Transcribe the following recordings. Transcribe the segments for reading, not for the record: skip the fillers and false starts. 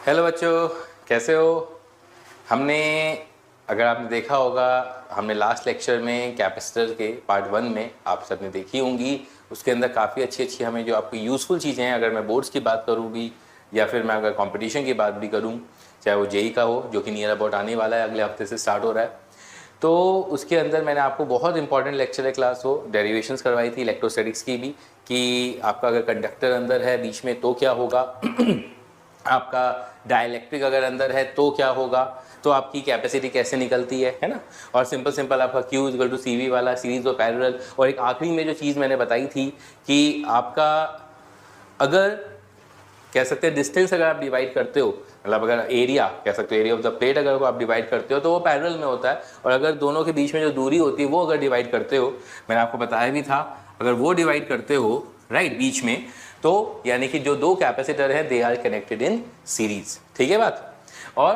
Hello बच्चों, कैसे हो? हमने अगर आपने देखा होगा, हमने लास्ट लेक्चर में कैपेसिटर के पार्ट 1 में आप सबने देखी होंगी। उसके अंदर काफ़ी अच्छी हमें जो आपको यूज़फुल चीज़ें हैं, अगर मैं बोर्ड्स की बात करूँ भी या फिर मैं अगर कंपटीशन की बात भी करूँ, चाहे वो जेई का हो जो कि नियर अबाउट आने वाला है, अगले हफ्ते से स्टार्ट हो रहा है, तो उसके अंदर मैंने आपको बहुत इंपॉर्टेंट लेक्चर है क्लास हो डेरिवेशंस करवाई थी इलेक्ट्रोस्टैटिक्स की भी, कि आपका अगर कंडक्टर अंदर है बीच में तो क्या होगा आपका डाइलेक्ट्रिक अगर अंदर है तो क्या होगा, तो आपकी कैपेसिटी कैसे निकलती है ना। और सिंपल आपका Q इक्वल टू CV वाला सीरीज और पैरेलल। और एक आखिरी में जो चीज़ मैंने बताई थी कि आपका अगर कह सकते हैं डिस्टेंस अगर आप डिवाइड करते हो, मतलब अगर एरिया कह सकते हो, एरिया ऑफ द प्लेट अगर आप डिवाइड करते हो तो वो पैरेलल में होता है, और अगर दोनों के बीच में जो दूरी होती है वो अगर डिवाइड करते हो, मैंने आपको बताया भी था, अगर वो डिवाइड करते हो राइट बीच में, तो यानी कि जो दो कैपेसिटर हैं they are connected in series. ठीक है बात। और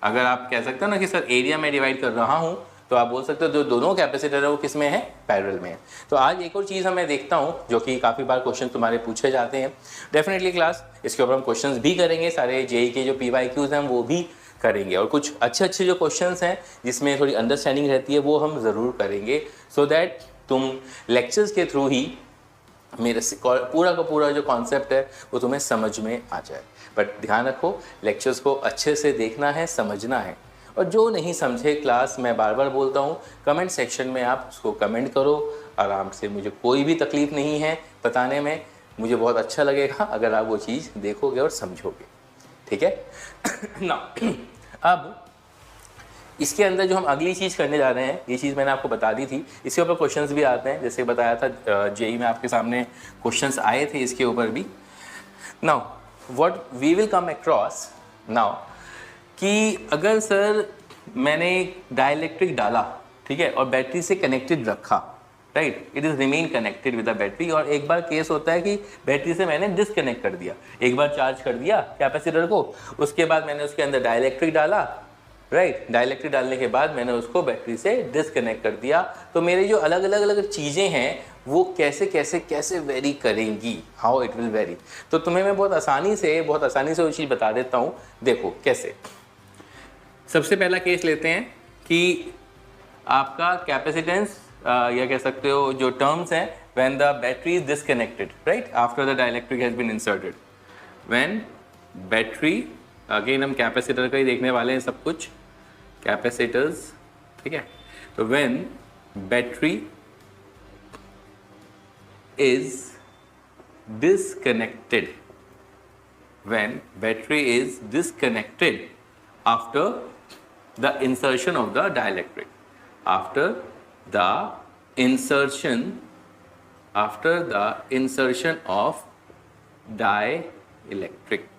अगर आप कह सकते हो ना कि सर एरिया में डिवाइड कर रहा हूँ, तो आप बोल सकते हो जो दोनों कैपेसिटर है वो किस में है, पैरेलल में है। तो आज एक और चीज़ मैं देखता हूँ जो कि काफ़ी बार क्वेश्चन तुम्हारे पूछे जाते हैं। डेफिनेटली क्लास इसके ऊपर हम क्वेश्चंस भी करेंगे, सारे जेई के जो PYQs हैं वो भी करेंगे, और कुछ अच्छे जो क्वेश्चंस हैं जिसमें थोड़ी अंडरस्टैंडिंग रहती है वो हम ज़रूर करेंगे, सो दैट तुम लेक्चर्स के थ्रू ही मेरे पूरा का पूरा जो कॉन्सेप्ट है वो तुम्हें समझ में आ जाए। बट ध्यान रखो, लेक्चर्स को अच्छे से देखना है, समझना है, और जो नहीं समझे क्लास, मैं बार बार बोलता हूँ, कमेंट सेक्शन में आप उसको कमेंट करो आराम से, मुझे कोई भी तकलीफ़ नहीं है बताने में। मुझे बहुत अच्छा लगेगा अगर आप वो चीज़ देखोगे और समझोगे। ठीक है ना। अब इसके अंदर जो हम अगली चीज़ करने जा रहे हैं, ये चीज़ मैंने आपको बता दी थी, इसके ऊपर क्वेश्चंस भी आते हैं, जैसे बताया था जेई में आपके सामने क्वेश्चंस आए थे इसके ऊपर भी। Now what we will come across now, कि अगर सर मैंने डाइलेक्ट्रिक डाला, ठीक है, और बैटरी से कनेक्टेड रखा, right, it is remain connected with the battery, और एक बार केस होता है कि बैटरी से मैंने डिसकनेक्ट कर दिया, एक बार चार्ज कर दिया कैपेसिटर को, उसके बाद मैंने उसके अंदर डाइलेक्ट्रिक डाला, राइट, डाइलेक्ट्रिक डालने के बाद मैंने उसको बैटरी से डिसकनेक्ट कर दिया, तो मेरी जो अलग अलग चीज़ें हैं वो कैसे वेरी करेंगी, हाउ इट विल वेरी। तो तुम्हें मैं बहुत आसानी से वो चीज़ बता देता हूँ। देखो कैसे, सबसे पहला केस लेते हैं कि आपका कैपेसिटेंस या कह सकते हो जो टर्म्स हैं, when the battery is disconnected, right, after the dielectric has been inserted, when battery, again हम कैपेसिटर का ही देखने वाले हैं सब कुछ, कैपेसिटर्स, ठीक है। तो when battery is disconnected, when battery is disconnected after the insertion of the dielectric, after the insertion of dielectric,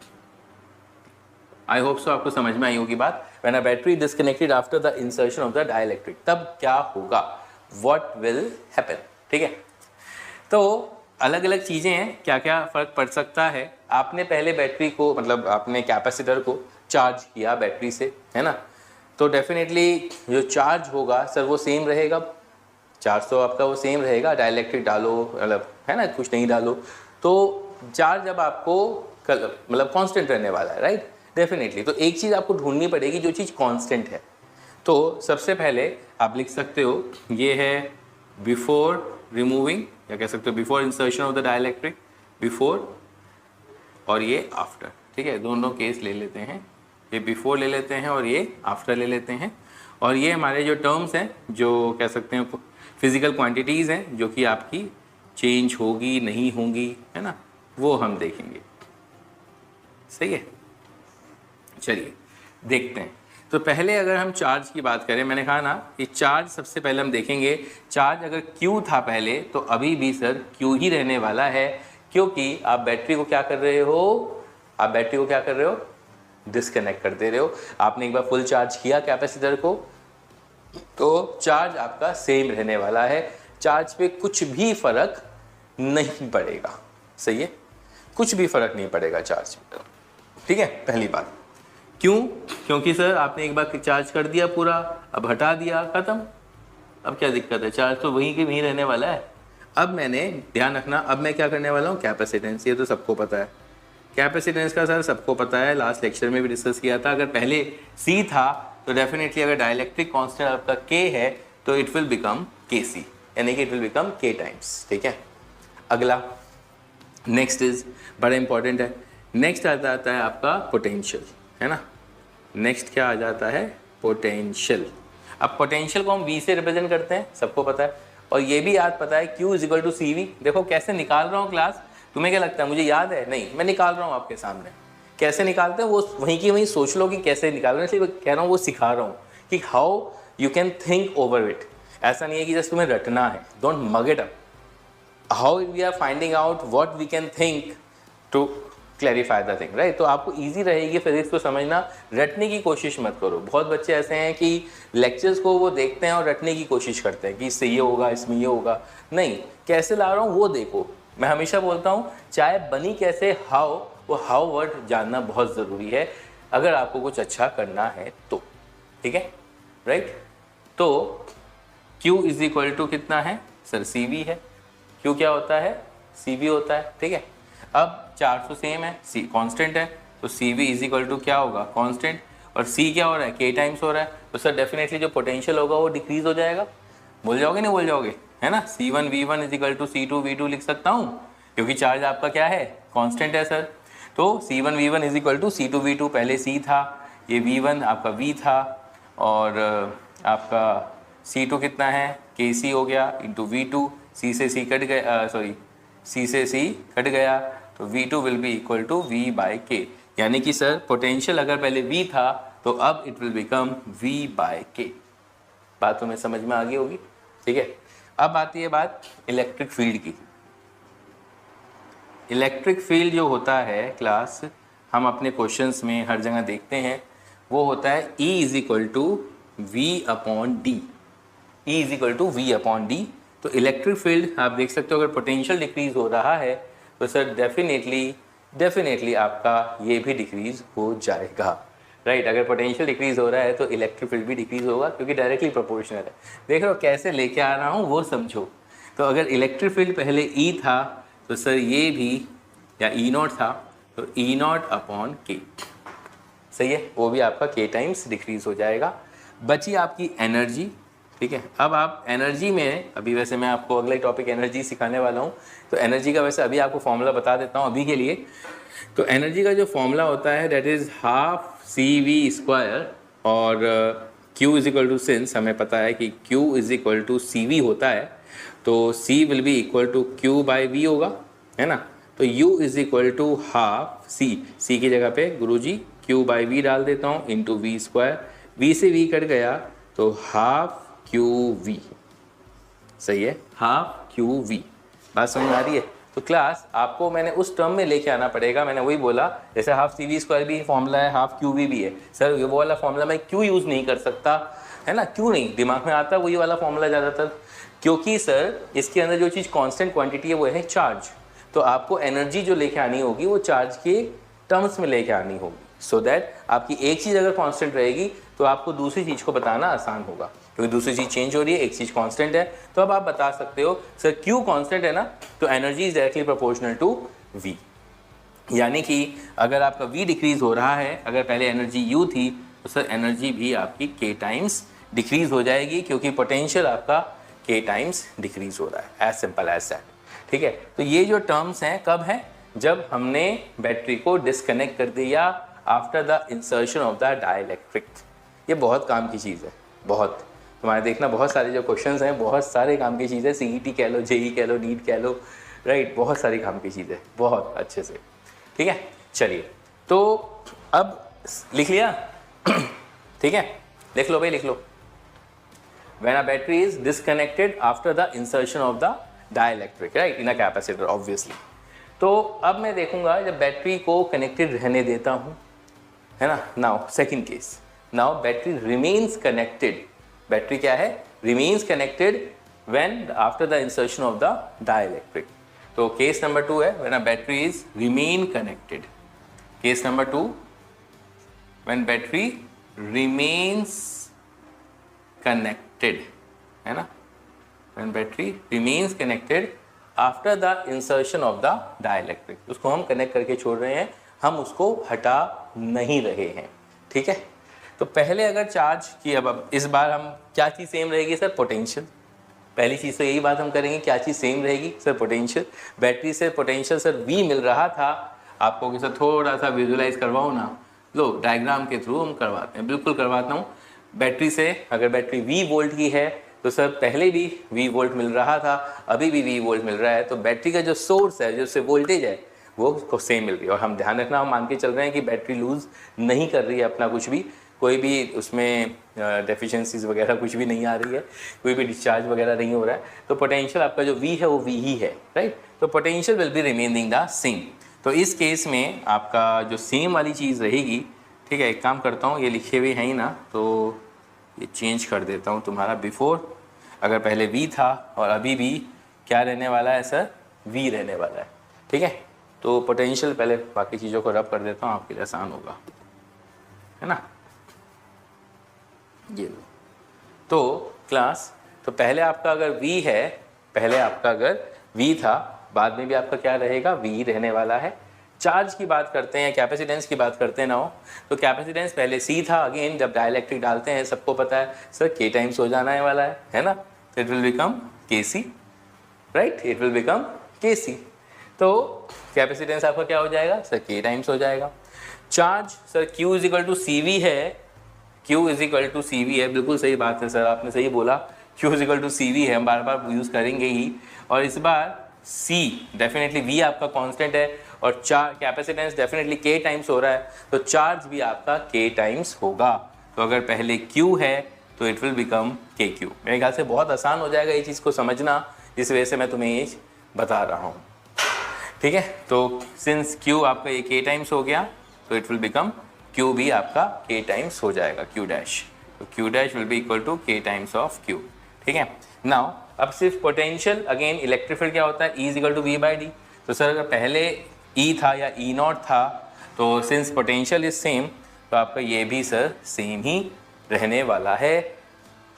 I hope so आपको समझ में आई होगी बात। when a battery disconnected after the insertion of the dielectric, तब क्या होगा, what will happen, ठीक है। तो अलग अलग चीज़ें हैं, क्या क्या फ़र्क पड़ सकता है। आपने पहले बैटरी को, मतलब आपने कैपेसिटर को चार्ज किया बैटरी से, है ना, तो डेफिनेटली जो चार्ज होगा सर वो सेम रहेगा, चार्ज तो आपका वो सेम रहेगा, डाइलेक्ट्रिक डालो मतलब, है ना, कुछ नहीं डालो, तो चार्ज अब आपको मतलब कांस्टेंट रहने वाला है, राइट, डेफिनेटली। तो एक चीज़ आपको ढूंढनी पड़ेगी जो चीज़ कांस्टेंट है। तो सबसे पहले आप लिख सकते हो, ये है बिफोर रिमूविंग, या कह सकते हो before insertion of the dielectric, before, और ये आफ्टर, ठीक है, दोनों केस ले लेते हैं, ये बिफोर ले लेते हैं और ये आफ्टर ले लेते हैं। और ये हमारे जो टर्म्स हैं, जो कह सकते हैं फिजिकल क्वांटिटीज़ हैं, जो कि आपकी चेंज होगी नहीं होंगी, है ना, वो हम देखेंगे। सही है, चलिए देखते हैं। तो पहले अगर हम चार्ज की बात करें, मैंने कहा ना कि चार्ज सबसे पहले हम देखेंगे, चार्ज अगर Q था पहले तो अभी भी सर Q ही रहने वाला है, क्योंकि आप बैटरी को क्या कर रहे हो, डिसकनेक्ट कर दे रहे हो। आपने एक बार फुल चार्ज किया कैपेसिटर को तो चार्ज आपका सेम रहने वाला है, चार्ज पे कुछ भी फर्क नहीं पड़ेगा। सही है, कुछ भी फर्क नहीं पड़ेगा चार्ज पे, ठीक है, पहली बात। क्यों? क्योंकि सर आपने एक बार चार्ज कर दिया पूरा, अब हटा दिया, खत्म, अब क्या दिक्कत है, चार्ज तो वहीं के वहीं रहने वाला है। अब मैंने ध्यान रखना, अब मैं क्या करने वाला हूँ, कैपेसिटेंस, ये तो सबको पता है, कैपेसिटेंस का सर सबको पता है, लास्ट लेक्चर में भी डिस्कस किया था। अगर पहले C था तो डेफिनेटली अगर डाइलेक्ट्रिक कांस्टेंट आपका K है तो इट विल बिकम Kc, यानी कि it will become K times. ठीक है, अगला नेक्स्ट इज बड़ा इंपॉर्टेंट है। नेक्स्ट आ जाता है आपका पोटेंशियल, है ना। नेक्स्ट क्या आ जाता है, पोटेंशियल। अब पोटेंशियल को हम V से रिप्रेजेंट करते हैं, सबको पता है, और ये भी याद पता है Q is equal to CV। देखो कैसे निकाल रहा हूँ क्लास, तुम्हें क्या लगता है मुझे याद है? नहीं, मैं निकाल रहा हूँ आपके सामने। कैसे निकालते हैं वो वहीं की वहीं सोच लो कि कैसे निकाल रहे हैं, इसलिए कह रहा हूँ वो सिखा रहा हूँ कि how you can think over it. ऐसा नहीं है कि जस्ट तुम्हें रटना है, don't mug it up. How we are finding out what we can think to clarify the thing, right. तो आपको इजी रहेगी फिजिक्स को समझना, रटने की कोशिश मत करो। बहुत बच्चे ऐसे हैं कि लेक्चर्स को वो देखते हैं और रटने की कोशिश करते हैं कि इससे ये होगा, इसमें ये होगा। नहीं, कैसे ला रहा हूँ वो देखो। मैं हमेशा बोलता हूँ चाहे बनी कैसे, हाउ, वो हाउ वर्ड जानना बहुत ज़रूरी है अगर आपको कुछ अच्छा करना है तो। ठीक है, राइट। तो Q इज इक्वल टू कितना है सर, CV है। Q क्या होता है, CV होता है। ठीक है, अब 400 सेम है, C कांस्टेंट है, तो CV इज इक्वल टू क्या होगा, कांस्टेंट, और C क्या हो रहा है, K टाइम्स हो रहा है। तो सर डेफिनेटली जो पोटेंशियल होगा वो डिक्रीज हो जाएगा। बोल जाओगे नहीं बोल जाओगे, है ना। C1 V1 is equal to C2 V2 लिख सकता हूँ, क्योंकि चार्ज आपका क्या है, कांस्टेंट है सर। तो C1 V1 is equal to C2 V2, पहले C था, ये V1 आपका V था, और आपका C2 कितना है, KC हो गया इंटू V2, C से C कट गया, सॉरी C से C कट गया, तो V2 will be equal to V by K। यानी कि सर पोटेंशियल अगर पहले V था तो अब it will become V by K। बात तुम्हें समझ में आ गई होगी। ठीक है, अब आती है बात इलेक्ट्रिक फील्ड की। इलेक्ट्रिक फील्ड जो होता है क्लास, हम अपने क्वेश्चंस में हर जगह देखते हैं, वो होता है E is equal to V upon D. E is equal to V upon D. तो इलेक्ट्रिक फील्ड आप देख सकते हो, अगर पोटेंशियल डिक्रीज हो रहा है तो सर डेफिनेटली आपका ये भी डिक्रीज हो जाएगा, राइट। अगर पोटेंशियल डिक्रीज हो रहा है तो इलेक्ट्रिक फील्ड भी डिक्रीज होगा, क्योंकि डायरेक्टली प्रोपोर्शनल है। देख रहे हो कैसे लेके आ रहा हूँ, वो समझो। तो अगर इलेक्ट्रिक फील्ड पहले E था तो सर ये भी, या E0 था तो E0 अपॉन K, सही है, वो भी आपका K टाइम्स डिक्रीज हो जाएगा। बची आपकी एनर्जी। ठीक है, अब आप एनर्जी में, अभी वैसे मैं आपको अगला टॉपिक एनर्जी सिखाने वाला हूँ, तो एनर्जी का वैसे अभी आपको फॉर्मूला बता देता हूँ अभी के लिए। तो एनर्जी का जो फॉर्मूला होता है दैट इज़ हाफ CV², और Q is equal to, since हमें पता है कि Q is equal to CV होता है, तो C will be equal to Q by V होगा, है ना। तो U is equal to half C की जगह पे गुरुजी Q बाई V डाल देता हूँ इंटू V²। V से V कट गया तो हाफ QV, सही है, हाफ QV। बात समझ आ रही है। तो क्लास आपको मैंने उस टर्म में लेके आना पड़ेगा। मैंने वही बोला, जैसे हाफ CV² भी फॉर्मूला है, हाफ QV भी है। सर ये वो वाला फॉर्मूला मैं क्यों यूज़ नहीं कर सकता, है ना, क्यों नहीं, दिमाग में आता वही वाला फॉर्मूला ज़्यादातर, क्योंकि सर इसके अंदर जो चीज़ कांस्टेंट क्वांटिटी है वो है चार्ज। तो आपको एनर्जी जो लेके आनी होगी वो चार्ज के टर्म्स में लेके आनी होगी, सो दैट आपकी एक चीज़ अगर कांस्टेंट रहेगी तो आपको दूसरी चीज़ को बताना आसान होगा, क्योंकि दूसरी चीज़ चेंज हो रही है, एक चीज़ कांस्टेंट है। तो अब आप बता सकते हो सर क्यू कांस्टेंट है ना, तो energy is directly proportional to V। यानी कि अगर आपका V डिक्रीज हो रहा है, अगर पहले एनर्जी U थी तो सर एनर्जी भी आपकी K टाइम्स डिक्रीज हो जाएगी, क्योंकि पोटेंशियल आपका K टाइम्स डिक्रीज हो रहा है, एज सिंपल एज दैट। ठीक है, तो ये जो टर्म्स हैं कब हैं, जब हमने बैटरी को डिस्कनेक्ट कर दिया after the insertion of the dielectric. ये बहुत काम की चीज़ है, बहुत। तुम्हारे देखना बहुत सारे जो क्वेश्चंस हैं, बहुत सारे काम की चीज़ है। CET कह लो, JEE कह लो, नीट कह लो, राइट, बहुत सारी काम की चीज़ है, बहुत अच्छे से। ठीक है, चलिए, तो अब लिख लिया ठीक है, लिख लो भाई, लिख लो। When a battery is disconnected after the insertion of the dielectric, right, in a capacitor, obviously। तो अब मैं देखूंगा जब बैटरी को कनेक्टेड रहने देता हूँ, है ना। Now second case, now battery remains connected. Battery क्या है, remains connected when after the insertion of the dielectric. तो केस नंबर 2 है when a battery is remain connected. Case number 2, when battery remains connected, है ना, when battery remains connected after the insertion of the dielectric. उसको हम connect करके छोड़ रहे हैं हम उसको हटा नहीं रहे हैं, ठीक है। तो पहले अगर चार्ज की, अब इस बार हम क्या चीज़ सेम रहेगी सर, पोटेंशियल। पहली चीज़ तो यही बात हम करेंगे, क्या चीज़ सेम रहेगी सर, पोटेंशियल। बैटरी से पोटेंशियल सर V मिल रहा था आपको कि सर थोड़ा सा विजुलाइज करवाओ ना, लो डायग्राम के थ्रू हम करवाते हैं, बिल्कुल करवाता हूँ। बैटरी से अगर बैटरी V वोल्ट की है तो सर पहले भी V वोल्ट मिल रहा था, अभी भी V वोल्ट मिल रहा है, तो बैटरी का जो सोर्स है, जो उससे वोल्टेज है, वो उसको सेम मिल रही है। और हम ध्यान रखना, हम मान के चल रहे हैं कि बैटरी लूज़ नहीं कर रही है अपना कुछ भी, कोई भी उसमें डेफिशिएंसीज वगैरह कुछ भी नहीं आ रही है, कोई भी डिस्चार्ज वगैरह नहीं हो रहा है, तो पोटेंशियल आपका जो V है वो V ही है, राइट। तो potential will be remaining the same. तो इस केस में आपका जो सेम वाली चीज़ रहेगी, ठीक है। एक काम करता हूँ, ये लिखे हुए हैं ही ना, तो ये चेंज कर देता हूँ तुम्हारा। बिफोर अगर पहले V था और अभी भी क्या रहने वाला है सर, V रहने वाला है, ठीक है। तो पोटेंशियल पहले बाकी चीज़ों को रब कर देता हूँ, आपके लिए आसान होगा, है ना। ये लो, तो क्लास, तो पहले आपका अगर V है, पहले आपका अगर V था, बाद में भी आपका क्या रहेगा, V रहने वाला है। चार्ज की बात करते हैं, कैपेसिटेंस की बात करते हैं ना, तो कैपेसिटेंस पहले C था, अगेन जब डाइलेक्ट्रिक डालते हैं सबको पता है सर K टाइम्स हो जाना है वाला है ना, it will become KC, right, it will become KC। तो कैपेसिटेंस आपका क्या हो जाएगा सर, K टाइम्स हो जाएगा। Charge sir Q is equal to CV है, Q is equal to CV है, बिल्कुल सही बात है सर, आपने सही बोला, Q is equal to CV है, हम बार बार यूज़ करेंगे ही। और इस बार C डेफिनेटली V आपका कांस्टेंट है, और charge capacitance definitely K times हो रहा है, तो चार्ज भी आपका K टाइम्स होगा। तो अगर पहले Q है तो इट विल बिकम KQ। मेरे ख्याल से बहुत आसान हो जाएगा ये चीज़ को समझना, जिस वजह से मैं तुम्हें ये बता रहा हूँ, ठीक है। तो सिंस Q आपका ये K टाइम्स हो गया, तो इट विल बिकम Q भी आपका K टाइम्स हो जाएगा, Q डैश। तो Q dash will be equal to K times of Q, ठीक है। नाउ अब सिर्फ पोटेंशियल, अगेन इलेक्ट्रिक फील्ड क्या होता है, E is equal to V/D। तो सर अगर पहले E था या E0 था, तो सिंस पोटेंशियल इज सेम, तो आपका ये भी सर सेम ही रहने वाला है।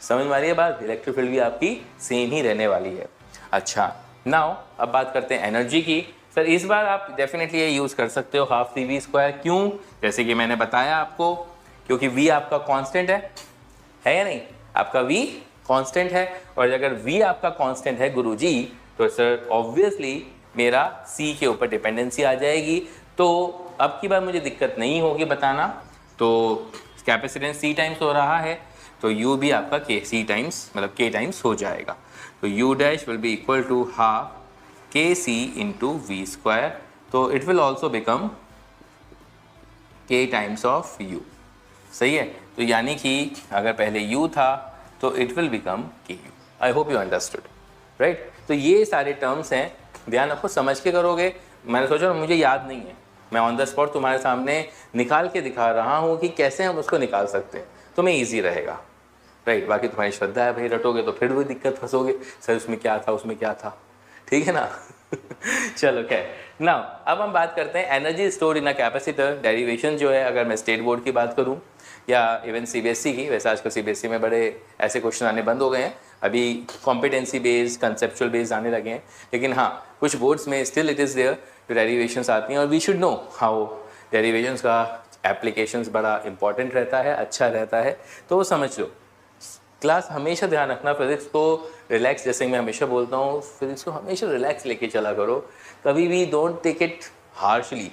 समझ में आ रही है बात, इलेक्ट्रिक फील्ड भी आपकी सेम ही रहने वाली है। अच्छा, नाउ अब बात करते हैं एनर्जी की। सर इस बार आप डेफिनेटली ये यूज़ कर सकते हो हाफ CV², क्यों, जैसे कि मैंने बताया आपको, क्योंकि V आपका कांस्टेंट है या नहीं, आपका V कांस्टेंट है, और अगर V आपका कांस्टेंट है गुरुजी, तो सर ऑब्वियसली मेरा C के ऊपर डिपेंडेंसी आ जाएगी। तो अब की बार मुझे दिक्कत नहीं होगी बताना, तो कैपेसिटेंस C टाइम्स हो रहा है, तो U भी आपका C टाइम्स मतलब K टाइम्स हो जाएगा। तो U dash will be equal to half KC into V², तो it will also become K times of U, सही है। तो यानी कि अगर पहले U था तो it will become KU। I hope you understood, right. तो ये सारे टर्म्स हैं, ध्यान रखो, समझ के करोगे। मैंने सोचा मुझे याद नहीं है, मैं ऑन द स्पॉट तुम्हारे सामने निकाल के दिखा रहा हूँ कि कैसे हम उसको निकाल सकते हैं, तुम्हें ईजी रहेगा, राइट। बाकी तुम्हारी श्रद्धा है भाई, रटोगे तो फिर वो दिक्कत फंसोगे, सर उसमें क्या था, उसमें क्या था, ठीक है ना। चलो खैर, नाउ अब हम बात करते हैं energy stored in a capacitor. Derivation जो है, अगर मैं स्टेट बोर्ड की बात करूं या इवन CBSE की, वैसे आजकल CBSE में बड़े ऐसे क्वेश्चन आने बंद हो गए हैं, अभी कॉम्पिटेंसी बेस्ड, कंसेप्चुअल बेस्ड आने लगे हैं, लेकिन हाँ कुछ बोर्ड्स में still it is there, derivations आती हैं, और we should know how derivations का एप्लीकेशंस बड़ा इंपॉर्टेंट रहता है, अच्छा रहता है, तो वो समझ लो। क्लास हमेशा ध्यान रखना, फिजिक्स को रिलैक्स, जैसे मैं हमेशा बोलता हूँ, फिजिक्स को हमेशा रिलैक्स लेके चला करो, कभी भी don't take it harshly,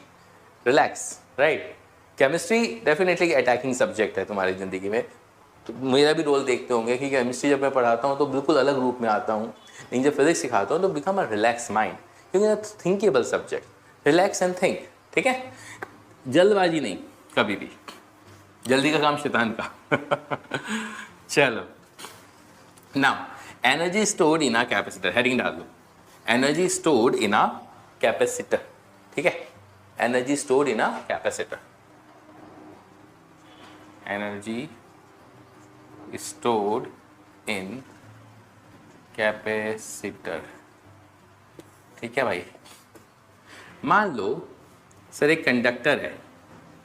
relax, right. Chemistry definitely attacking subject है तुम्हारी ज़िंदगी में, तो मेरा भी रोल देखते होंगे कि केमिस्ट्री जब मैं पढ़ाता हूँ तो बिल्कुल अलग रूप में आता हूँ, लेकिन जब फिजिक्स सिखाता हूँ तो बिकम अ रिलैक्स माइंड, क्योंकि thinkable subject, relax and think, ठीक है। जल्दबाजी नहीं कभी भी, जल्दी का काम शैतान का। चलो, now energy stored in a capacitor, heading डाल दो, energy stored in a capacitor, ठीक है। Energy stored in a capacitor, energy stored in capacitor, ठीक है भाई। मान लो सर एक कंडक्टर है,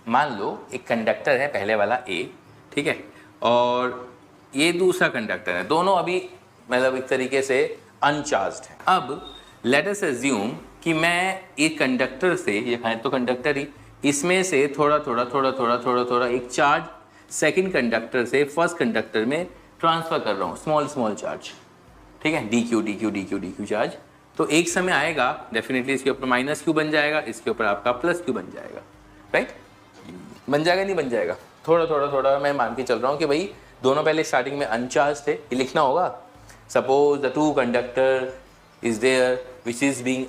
मान लो एक कंडक्टर है, पहले वाला A, ठीक है, और ये दूसरा कंडक्टर है, दोनों अभी मतलब एक तरीके से अनचार्ज्ड है। अब लेट अस अज्यूम कि मैं एक कंडक्टर से, ये है तो कंडक्टर ही, इसमें से थोड़ा थोड़ा थोड़ा थोड़ा थोड़ा थोड़ा एक चार्ज सेकंड कंडक्टर से फर्स्ट कंडक्टर में ट्रांसफ़र कर रहा हूँ, स्मॉल स्मॉल चार्ज, ठीक है, D Q D Q D Q D Q charge. तो एक समय आएगा डेफिनेटली इसके ऊपर माइनस क्यू बन जाएगा, इसके ऊपर आपका प्लस क्यू बन जाएगा, राइट? बन जाएगा नहीं बन जाएगा? थोड़ा थोड़ा थोड़ा मैं मान के चल रहा हूँ कि भाई दोनों पहले स्टार्टिंग में अनचार्ज थे, ये लिखना होगा। Suppose the two conductor is there which is being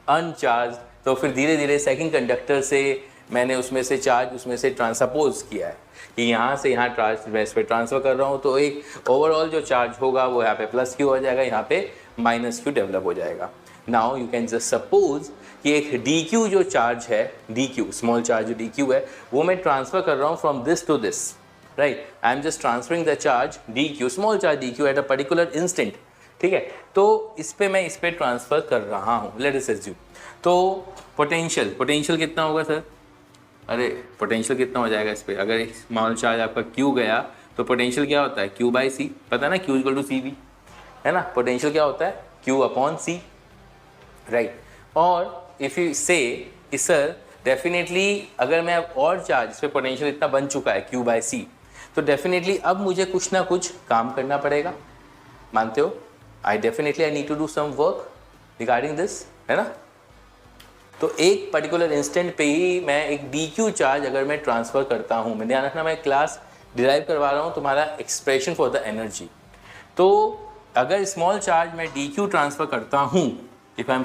uncharged, तो फिर धीरे धीरे सेकंड कंडक्टर से मैंने उसमें से चार्ज उसमें से ट्रांसपोज किया है कि यहाँ से यहाँ मैं इस पर ट्रांसफ़र कर रहा हूँ, तो एक ओवरऑल जो चार्ज होगा वो यहाँ पे प्लस क्यू हो जाएगा, यहाँ पे माइनस क्यू डेवलप हो जाएगा। Now you can just suppose कि एक डी क्यू जो चार्ज है, डी क्यू स्मॉल चार्ज जो डी क्यू है, वो मैं ट्रांसफ़र कर रहा हूँ from this to this, right? I am just transferring the charge D Q, small charge D Q at a particular instant, ठीक है? तो इस पर मैं इस पर ट्रांसफ़र कर रहा हूँ, लेट अस अज्यूम। तो पोटेंशियल कितना होगा सर? अरे पोटेंशियल कितना हो जाएगा इस पर? अगर स्मॉल चार्ज आपका क्यू गया तो पोटेंशियल क्या होता है? क्यू बाई सी, पता है ना, Q equal to C V, है ना? पोटेंशियल क्या होता है? Q upon C, right? और इफ़ यू से कि सर डेफिनेटली अगर मैं और चार्ज इस पर पोटेंशियल इतना बन चुका है क्यू बाई सी, तो डेफिनेटली अब मुझे कुछ ना कुछ काम करना पड़ेगा, मानते हो? I need to do some work regarding this, है ना? तो एक पर्टिकुलर इंस्टेंट पे ही मैं एक डी क्यू चार्ज अगर मैं ट्रांसफ़र करता हूँ, मैं ध्यान रखना मैं क्लास डिराइव करवा रहा हूँ तुम्हारा एक्सप्रेशन फॉर द एनर्जी। तो अगर स्मॉल चार्ज मैं डी क्यू ट्रांसफ़र करता हूँ, इफ आई एम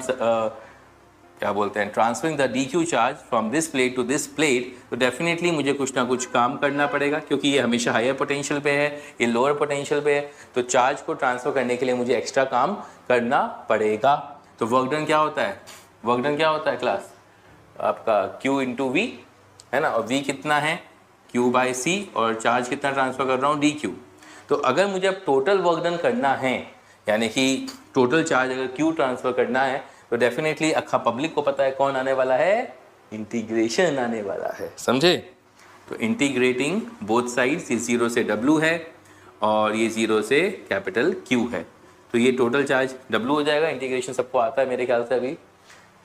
क्या बोलते हैं transferring the D Q charge from this plate to this plate, तो डेफिनेटली मुझे कुछ ना कुछ काम करना पड़ेगा, क्योंकि ये हमेशा हायर पोटेंशियल पे है, ये लोअर पोटेंशियल पे है, तो चार्ज को ट्रांसफ़र करने के लिए मुझे एक्स्ट्रा काम करना पड़ेगा। तो वर्क डन क्या होता है? वर्क डन क्या होता है क्लास? आपका Q इंटू वी, है ना? और V कितना है? Q बाई सी, और चार्ज कितना ट्रांसफ़र कर रहा हूँ? D Q. तो अगर मुझे अब टोटल वर्क डन करना है, यानी कि टोटल चार्ज अगर Q ट्रांसफ़र करना है, तो डेफिनेटली अखा पब्लिक को पता है कौन आने वाला है? इंटीग्रेशन आने वाला है, समझे? तो इंटीग्रेटिंग बोथ साइड्स, ये 0 से W है और ये 0 से कैपिटल Q है, तो ये टोटल चार्ज W हो जाएगा। इंटीग्रेशन सबको आता है मेरे ख्याल से अभी,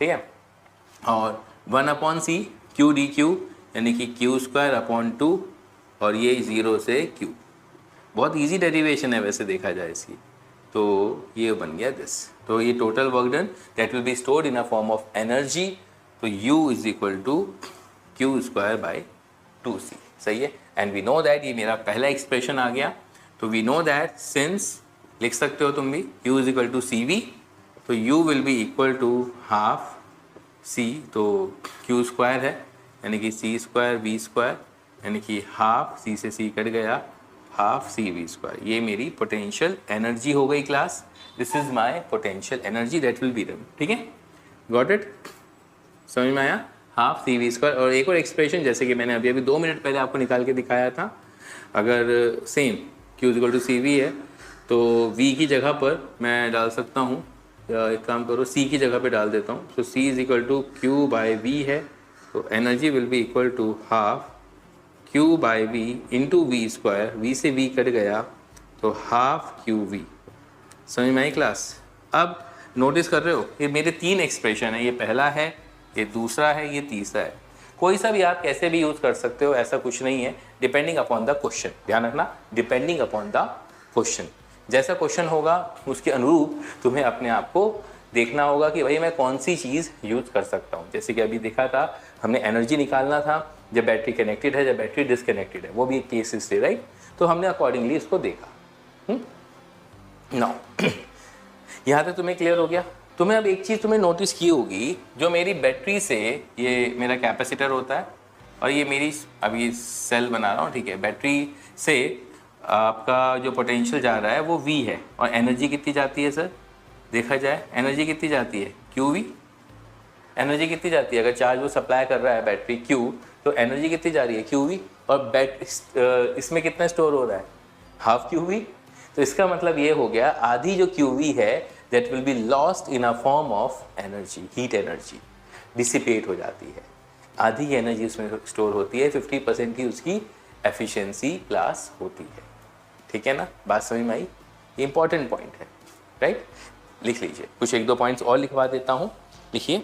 ठीक है? और 1 upon C Q D Q, यानी कि क्यू स्क्वायर अपॉन 2, और ये 0 से Q। बहुत इजी डेरिवेशन है वैसे देखा जाए इसकी, तो ये बन गया दिस। तो ये total work done that will be stored in a form of energy, तो U is equal to Q square by 2c, सही है? एंड वी नो दैट, ये मेरा पहला एक्सप्रेशन आ गया। तो वी नो दैट सिंस, लिख सकते हो तुम भी, U is equal to C V, तो U will be equal to half C, तो Q स्क्वायर है यानी कि C स्क्वायर V स्क्वायर, यानी कि हाफ C से C कट गया, हाफ सी वी स्क्वायर। ये मेरी पोटेंशियल एनर्जी हो गई class. This is my potential energy that will be done, ठीक है? Got it? समझ में आया? Half C V square. और एक और एक्सप्रेशन जैसे कि मैंने अभी 2 मिनट पहले आपको निकाल के दिखाया था, अगर same Q equal to C V है तो V की जगह पर मैं डाल सकता हूँ, या एक काम करो C की जगह पे डाल देता हूँ। तो C is equal to Q by V है, तो energy will be equal to half Q by V into V square, V से V कट गया तो हाफ क्यू वी। समझ में आई क्लास? अब नोटिस कर रहे हो ये मेरे 3 एक्सप्रेशन है, ये पहला है, ये दूसरा है, ये तीसरा है। कोई सा भी आप कैसे भी यूज़ कर सकते हो, ऐसा कुछ नहीं है, डिपेंडिंग अपॉन द क्वेश्चन। ध्यान रखना, डिपेंडिंग अपॉन द क्वेश्चन, जैसा क्वेश्चन होगा उसके अनुरूप तुम्हें अपने आप को देखना होगा कि भाई मैं कौन सी चीज़ यूज़ कर सकता हूँ। जैसे कि अभी देखा था हमने एनर्जी निकालना था जब बैटरी कनेक्टेड है, जब बैटरी डिसकनेक्टेड है, वो भी एक केसेस थे, राइट? तो हमने अकॉर्डिंगली इसको देखा। नाउ यहाँ तक तुम्हें क्लियर हो गया? तुम्हें अब एक चीज़ तुम्हें नोटिस की होगी, जो मेरी बैटरी से, ये मेरा कैपेसिटर होता है और ये मेरी अभी सेल बना रहा हूँ, ठीक है? बैटरी से आपका जो पोटेंशियल जा रहा है वो V है, और एनर्जी कितनी जाती है सर? देखा जाए एनर्जी कितनी जाती है? QV। एनर्जी कितनी जाती है? अगर चार्ज वो सप्लाई कर रहा है बैटरी Q, तो एनर्जी कितनी जा रही है? QV। और इसमें कितना स्टोर हो रहा है? Half QV। तो इसका मतलब ये हो गया आधी जो QV है that will be lost in a form of energy, heat energy dissipate हो जाती है। आधी की एनर्जी उसमें स्टोर होती है, 50% की उसकी एफिशिएंसी क्लास होती है। ठीक है ना? बात समझ में आई? ये इंपॉर्टेंट पॉइंट है, राइट? लिख लीजिए, कुछ 1-2 पॉइंट्स और लिखवा देता हूँ। लिखिए,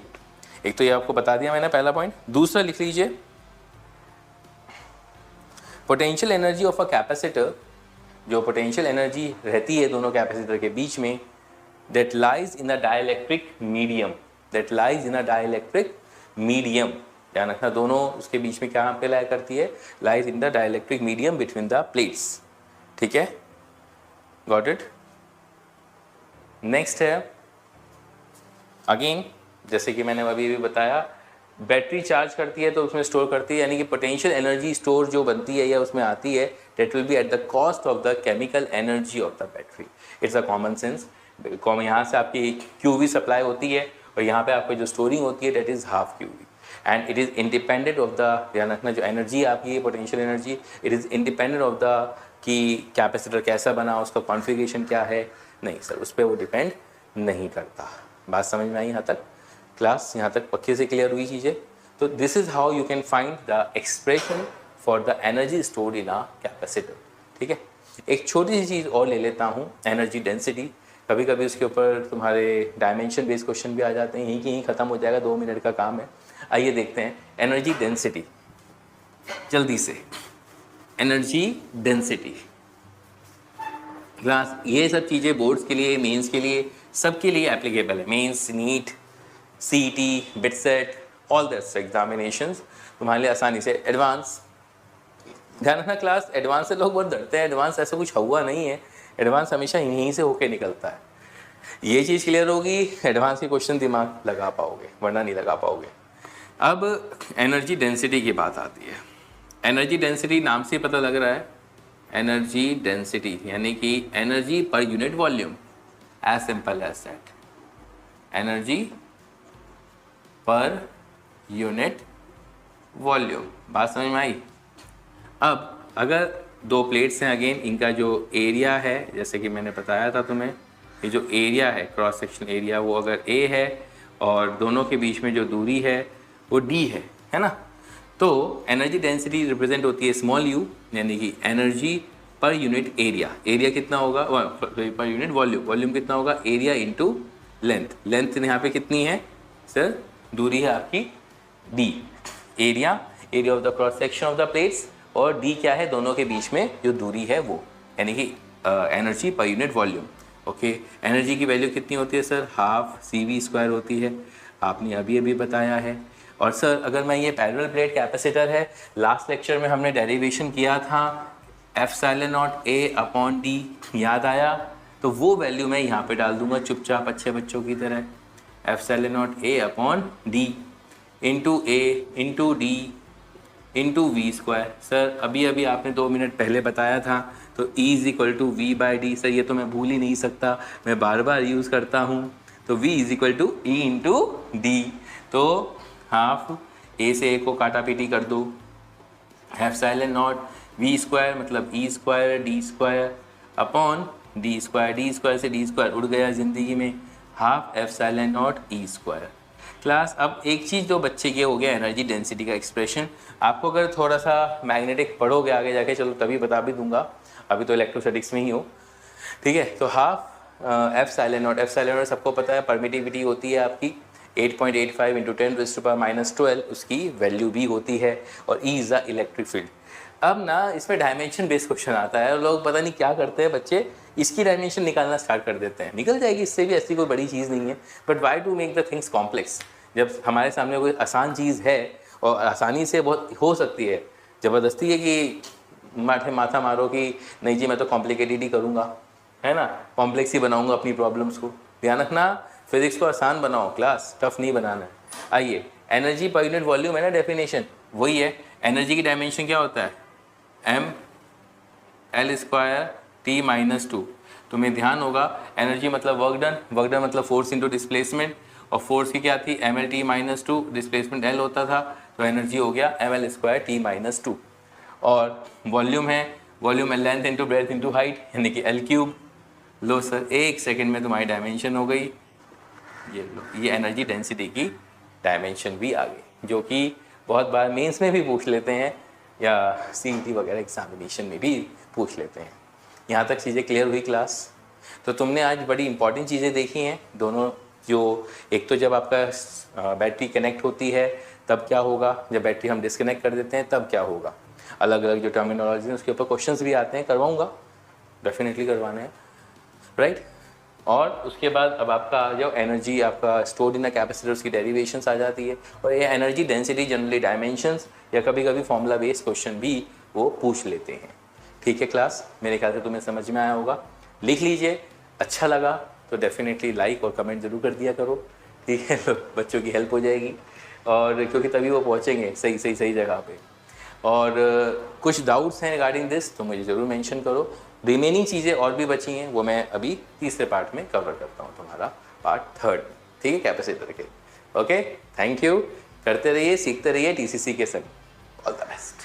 एक तो ये आपको बता दिया मैंने पहला पॉइंट। दूसरा लिख लीजिए, potential energy of a capacitor, जो पोटेंशियल एनर्जी रहती है दोनों कैपेसिटर के बीच में, that lies in a dielectric medium, that lies in a dielectric medium, ध्यान रखना दोनों उसके बीच में क्या पे लाया करती है, lies in the dielectric medium between the plates, ठीक है, गॉट इट। नेक्स्ट है अगेन, जैसे कि मैंने अभी भी बताया, बैटरी चार्ज करती है तो उसमें स्टोर करती है, यानी कि पोटेंशियल एनर्जी स्टोर जो बनती है या उसमें आती है, that will be at the cost of the chemical energy of the battery. It's a common sense. यहाँ से आपकी क्यूवी सप्लाई होती है और यहाँ पे आपकी जो स्टोरिंग होती है that is half qv, and it is independent of the, ध्यान रखना जो एनर्जी आपकी है potential energy, it is independent of the कि कैपेसिटर कैसा बना, उसका कॉन्फ़िगरेशन क्या है, नहीं सर उस पर वो डिपेंड नहीं करता। बात समझ में आई यहाँ तक? क्लास यहाँ तक पक्के से क्लियर हुई चीज़ें? तो this is how you can find the expression for the energy stored in a capacitor, ठीक है। एक छोटी सी चीज़ और ले लेता हूँ, एनर्जी डेंसिटी। कभी कभी उसके ऊपर तुम्हारे डायमेंशन बेस्ड क्वेश्चन भी आ जाते हैं, यहीं की यहीं ख़त्म हो जाएगा, 2 मिनट का काम है। आइए देखते हैं एनर्जी डेंसिटी जल्दी से। एनर्जी डेंसिटी क्लास, ये सब चीज़ें बोर्ड्स के लिए, मेंस के लिए, सबके लिए एप्लीकेबल है। Mains, NEET, CET, BITSAT, all this examinations तुम्हारे लिए आसानी से। एडवांस, ध्यान रखना क्लास, एडवांस से लोग बहुत डरते हैं, एडवांस ऐसा कुछ हुआ नहीं है, एडवांस हमेशा यहीं से होके निकलता है। ये चीज़ क्लियर होगी, एडवांस के क्वेश्चन दिमाग लगा पाओगे, वरना नहीं लगा पाओगे। अब एनर्जी डेंसिटी की बात आती है। एनर्जी डेंसिटी नाम से पता लग रहा है, एनर्जी डेंसिटी यानी कि energy per unit volume, as simple as that, energy per unit volume. बात समझ में आई? अब अगर 2 प्लेट्स हैं, अगेन इनका जो एरिया है, जैसे कि मैंने बताया था तुम्हें, ये जो एरिया है क्रॉस सेक्शन एरिया, वो अगर ए है और दोनों के बीच में जो दूरी है वो डी है ना, तो एनर्जी डेंसिटी रिप्रेजेंट होती है स्मॉल यू, यानी कि energy per unit area. Area कितना होगा, पर यूनिट वॉल्यूम, वॉल्यूम कितना होगा, एरिया इंटू लेंथ। लेंथ यहाँ पे कितनी है सर, दूरी है आपकी D, area of the cross section of the plates, और डी क्या है, दोनों के बीच में जो दूरी है वो, यानी कि energy per unit volume. Okay, energy की वैल्यू कितनी होती है सर, हाफ CV² होती है, आपने अभी अभी बताया है। और सर अगर मैं ये पैरेलल प्लेट कैपेसिटर है, लास्ट लेक्चर में हमने डेरिवेशन किया था ε0A/d, याद आया? तो वो वैल्यू मैं यहाँ पे डाल दूंगा चुपचाप अच्छे बच्चों की तरह, ε0A/d into A into D into V²। Sir अभी अभी आपने 2 मिनट पहले बताया था, तो E = V/d। सर ये तो मैं भूल ही नहीं सकता, मैं बार बार यूज़ करता हूँ। तो V = E इंटू D, तो हाफ A से A को काटा पीटी कर दो, ε0 V² मतलब E² D² upon D², D² से D² उड़ गया ज़िंदगी में, हाफ ε0 E²। क्लास अब एक चीज़ जो बच्चे के हो गया एनर्जी डेंसिटी का एक्सप्रेशन। आपको अगर थोड़ा सा मैग्नेटिक पढ़ोगे आगे जाके, चलो तभी बता भी दूंगा, अभी तो इलेक्ट्रोस्टैटिक्स में ही हो, ठीक है। तो हाफ ε0 सबको पता है, परमिटिविटी होती है आपकी 8.85 × 10⁻⁻12 उसकी वैल्यू भी होती है, और E is the electric field. अब ना इसमें डायमेंशन बेस्ड क्वेश्चन आता है, और लोग पता नहीं क्या करते हैं बच्चे, इसकी डायमेंशन निकालना स्टार्ट कर देते हैं। निकल जाएगी, इससे भी ऐसी कोई बड़ी चीज़ नहीं है, but why to make the things complex. जब हमारे सामने कोई आसान चीज़ है और आसानी से बहुत हो सकती है, ज़बरदस्ती है कि माथा मारो कि नहीं जी मैं तो कॉम्प्लिकेटेड ही करूँगा, है ना, कॉम्प्लेक्स ही बनाऊँगा अपनी प्रॉब्लम्स को। ध्यान रखना, फिजिक्स को आसान बनाओ क्लास, टफ नहीं बनाना है। आइए, एनर्जी पर यूनिट वॉल्यूम है ना डेफिनेशन, वही है। एनर्जी की डायमेंशन क्या होता है, mL² T-2। तुम्हें ध्यान होगा, एनर्जी मतलब वर्क डन, वर्क डन मतलब फोर्स इंटू डिस्प्लेसमेंट, और फोर्स की क्या थी mL/T-2, डिस्प्लेसमेंट L होता था, तो एनर्जी हो गया mL² T-2। और वॉल्यूम है, volume length into breadth into height, यानी कि L3। लो सर 1 सेकेंड में तुम्हारी डायमेंशन हो गई, ये लो, ये एनर्जी डेंसिटी की डायमेंशन भी आ गई, जो कि बहुत बार मेंस में भी पूछ लेते हैं या CET वगैरह एग्जामिनेशन में भी पूछ लेते हैं। यहाँ तक चीज़ें क्लियर हुई क्लास? तो तुमने आज बड़ी इंपॉर्टेंट चीज़ें देखी हैं, दोनों जो एक तो जब आपका बैटरी कनेक्ट होती है तब क्या होगा, जब बैटरी हम डिस्कनेक्ट कर देते हैं तब क्या होगा, अलग अलग जो टर्मिनोलॉजी है उसके ऊपर क्वेश्चंस भी आते हैं, करवाऊँगा, डेफिनेटली करवाने हैं, राइट। और उसके बाद अब आपका जो एनर्जी आपका स्टोर्ड इन द कैपेसिटर उसकी डेरिवेशंस आ जाती है, और ये एनर्जी डेंसिटी जनरली डायमेंशंस या कभी कभी फॉर्मूला बेस्ड क्वेश्चन भी वो पूछ लेते हैं। ठीक है क्लास, मेरे ख्याल से तुम्हें समझ में आया होगा, लिख लीजिए, अच्छा लगा तो डेफिनेटली लाइक और कमेंट ज़रूर कर दिया करो, ठीक है, बच्चों की हेल्प हो जाएगी, और क्योंकि तभी वो पहुँचेंगे सही जगह पे। और कुछ डाउट्स हैं रिगार्डिंग दिस तो मुझे ज़रूर मेंशन करो। रिमेनिंग चीज़ें और भी बची हैं, वो मैं अभी तीसरे पार्ट में कवर करता हूँ, तुम्हारा पार्ट 3, ठीक है, कैपेसिटर के। ओके, थैंक यू, करते रहिए, सीखते रहिए TCC के संग। All the best.